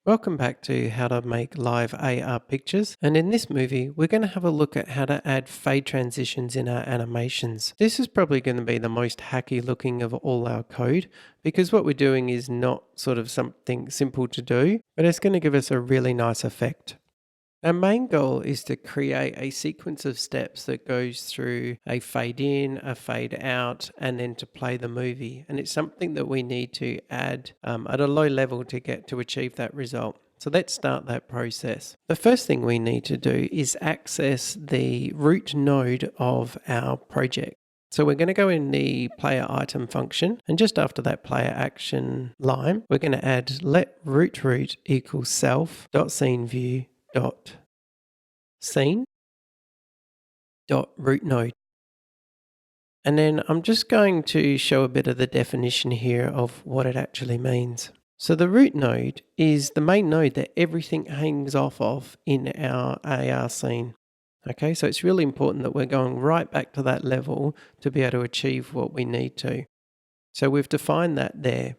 Welcome back to how to make live AR pictures, and in this movie we're going to have a look at how to add fade transitions in our animations. This is probably going to be the most hacky looking of all our code because what we're doing is not sort of something simple to do, but it's going to give us a really nice effect. Our main goal is to create a sequence of steps that goes through a fade in, a fade out, and then to play the movie. And it's something that we need to add at a low level to achieve that result. So let's start that process. The first thing we need to do is access the root node of our project. So we're going to go in the player item function, and just after that player action line, we're going to add let root equals self.sceneView dot scene dot root node. And then I'm just going to show a bit of the definition here of what it actually means. So the root node is the main node that everything hangs off of in our AR scene. Okay, so it's really important that we're going right back to that level to be able to achieve what we need to. So we've defined that there.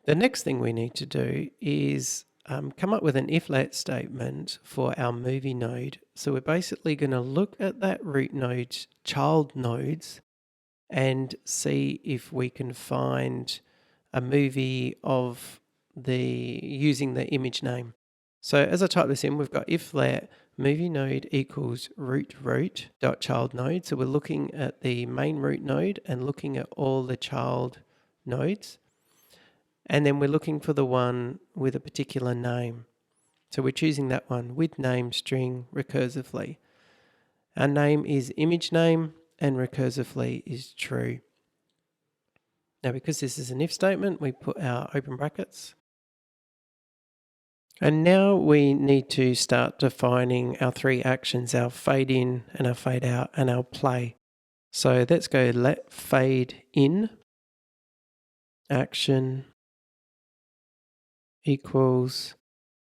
The next thing we need to do is come up with an if-let statement for our movie node. So we're basically going to look at that root node's child nodes and see if we can find a movie of using the image name. So as I type this in, we've got if-let movie node equals root dot child node. So we're looking at the main root node and looking at all the child nodes. And then we're looking for the one with a particular name. So we're choosing that one with name string recursively. Our name is image name and recursively is true. Now because this is an if statement, we put our open brackets. And now we need to start defining our three actions, our fade in and our fade out and our play. So let's go let fade in action equals,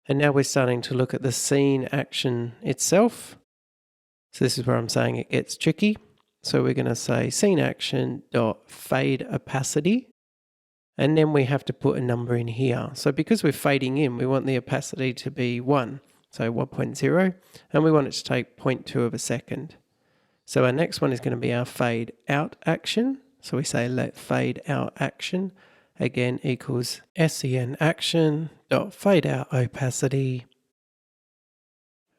and now we're starting to look at the scene action itself. So this is where I'm saying it gets tricky. So we're going to say scene action dot fade opacity, and then we have to put a number in here. So because we're fading in, we want the opacity to be 1, so 1.0, and we want it to take 0.2 of a second. So our next one is going to be our fade out action. So we say let fade out action again equals scene action dot fade out opacity,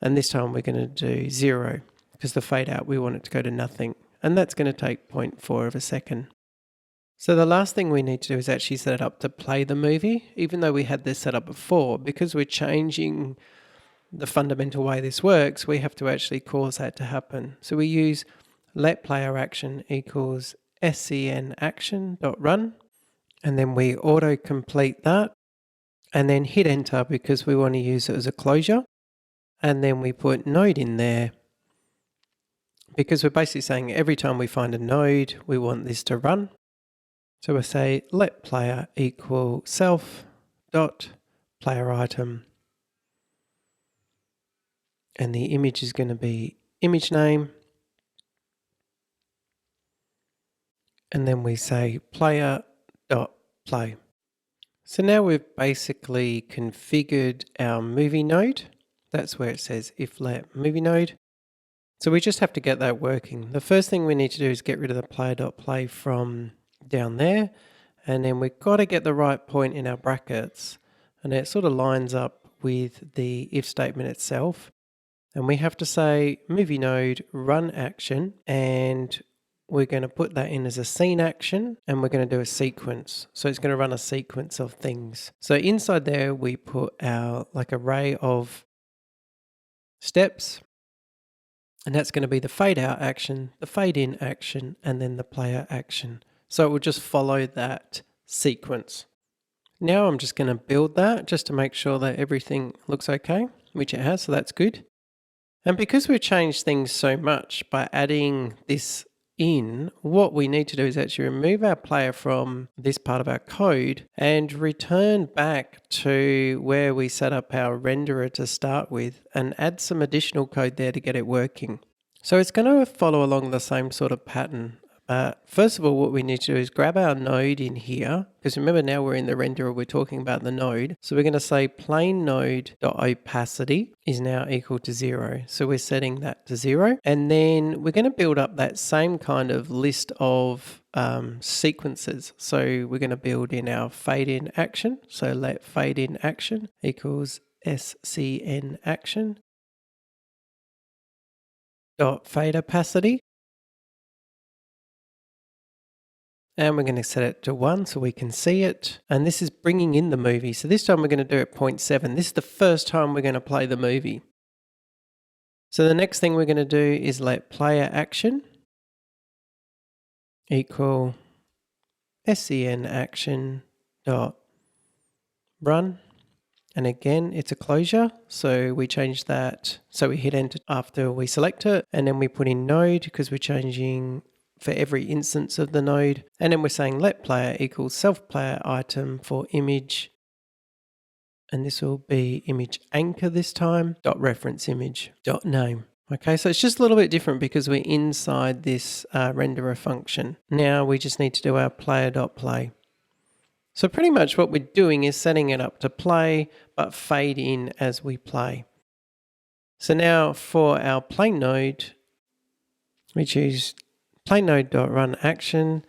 and this time we're going to do 0 because the fade out we want it to go to nothing, and that's going to take 0.4 of a second. So the last thing we need to do is actually set it up to play the movie, even though we had this set up before. Because we're changing the fundamental way this works, we have to actually cause that to happen. So we use let player action equals scene action dot run, and then we auto complete that and then hit enter because we want to use it as a closure. And then we put node in there because we're basically saying every time we find a node, we want this to run. So we'll say let player equal self dot player item, and the image is going to be image name, and then we say player dot play. So now we've basically configured our movie node. That's where it says if let movie node. So we just have to get that working. The first thing we need to do is get rid of the player.play from down there, and then we've got to get the right point in our brackets, and it sort of lines up with the if statement itself. And we have to say movie node run action, and we're going to put that in as a scene action, and we're going to do a sequence. So it's going to run a sequence of things. So inside there we put our array of steps, and that's going to be the fade out action, the fade in action, and then the player action. So it will just follow that sequence. Now I'm just going to build that just to make sure that everything looks okay, which it has, so that's good. And because we've changed things so much by adding this in, what we need to do is actually remove our player from this part of our code and return back to where we set up our renderer to start with and add some additional code there to get it working. So it's going to follow along the same sort of pattern, First of all, what we need to do is grab our node in here, because remember now we're in the renderer, we're talking about the node. So we're going to say plain node.opacity is now equal to 0. So we're setting that to 0. And then we're going to build up that same kind of list of sequences. So we're going to build in our fade in action. So let fade in action equals SCN action dot fade opacity. And we're going to set it to 1 so we can see it. And this is bringing in the movie. So this time we're going to do it 0.7. This is the first time we're going to play the movie. So the next thing we're going to do is let player action equal SCN action dot run. And again, it's a closure. So we change that. So we hit enter after we select it. And then we put in node because we're changing for every instance of the node. And then we're saying let player equals self player item for image. And this will be image anchor this time, dot reference image, dot name. Okay, so it's just a little bit different because we're inside this renderer function. Now we just need to do our player.play. So pretty much what we're doing is setting it up to play, but fade in as we play. So now for our plain node, we choose plain node.run action,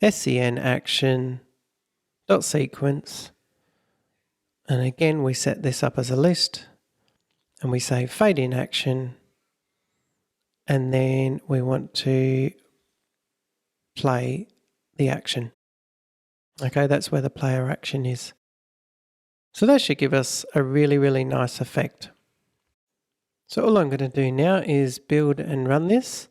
SCN action, dot sequence. And again, we set this up as a list and we say fade in action. And then we want to play the action. Okay, that's where the player action is. So that should give us a really, really nice effect. So all I'm going to do now is build and run this,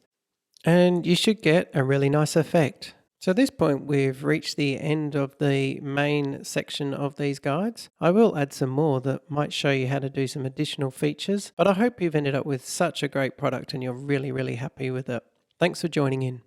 and you should get a really nice effect. So at this point, we've reached the end of the main section of these guides. I will add some more that might show you how to do some additional features, but I hope you've ended up with such a great product and you're really, really happy with it. Thanks for joining in.